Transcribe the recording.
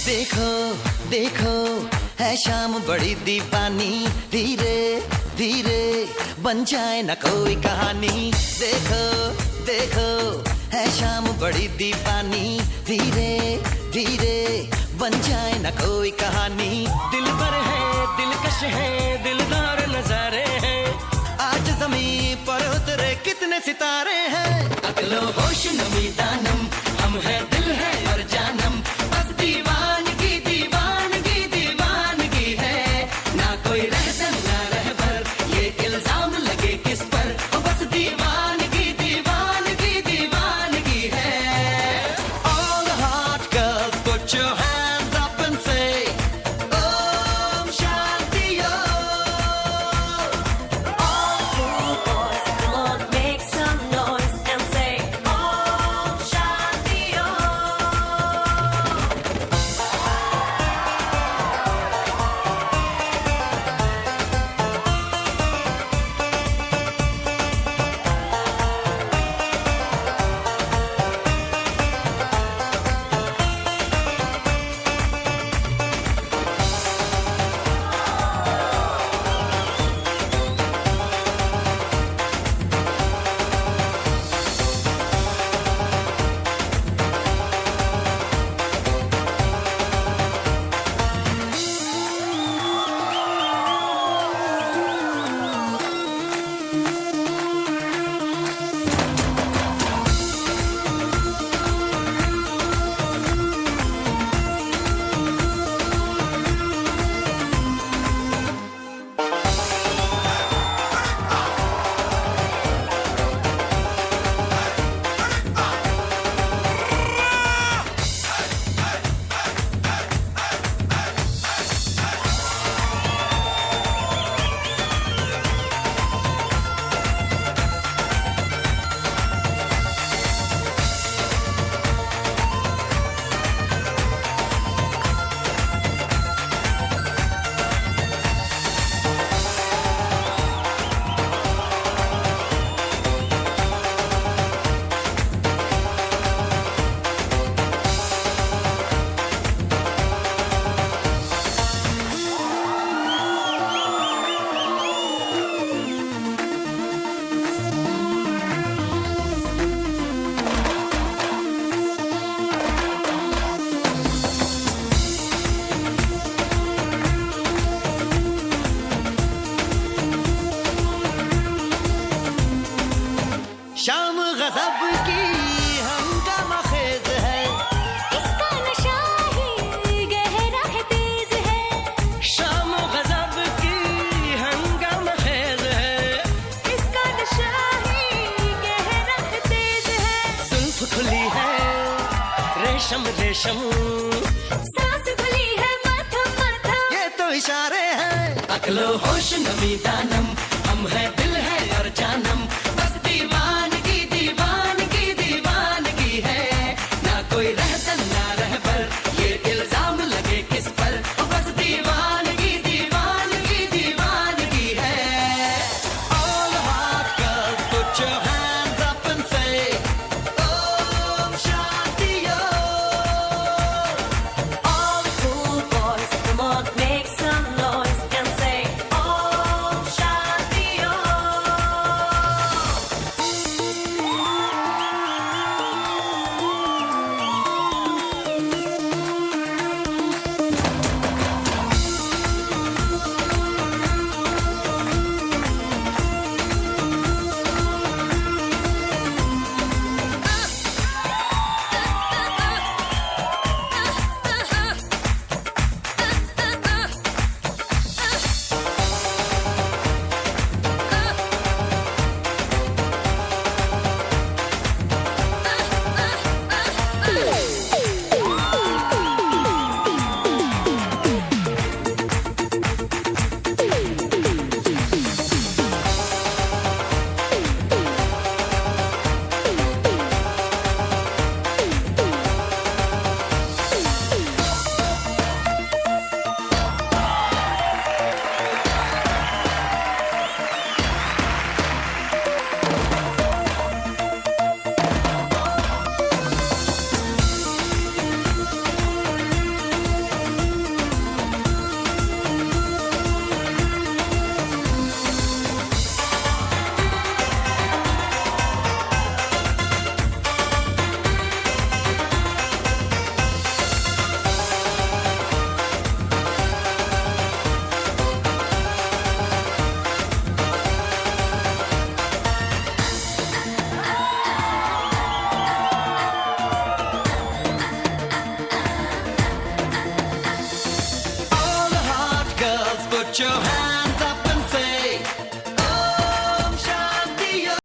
देखो देखो है शाम बड़ी दीवानी, धीरे धीरे बन जाए न कोई कहानी। देखो देखो है शाम बड़ी दीवानी, धीरे धीरे बन जाए न कोई कहानी। दिल पर है दिलकश है दिलदार नजारे हैं, आज जमीन पर उतरे कितने सितारे हैं। अकलो होश नमी दानम, हम है दिल है और जानम, बस दीवानगी दीवानगी दीवानगी है। ना कोई रहसन ना रहबर, ये इल्जाम लगे किस पर, बस दीवानगी दीवानगी दीवानगी है। All the hot girls put your hands up and say Om Shanti Om. All cool boys, come on, make some noise and say Om Shanti Om. शाम गजब की हंगामा खेज है, इसका नशा ही गहरा है तेज है। शाम गजब की हंगामा खेज है, इसका नशा ही गहरा है तेज है। जुल्फ खुली है रेशम रेशम, सांस खुली है मथम मथम, ये तो इशारे हैं। अकलो होश नमी दानम, हम है दिल है और जानम, बस दीवानगी दीवानगी दीवानगी है। ना कोई रहसन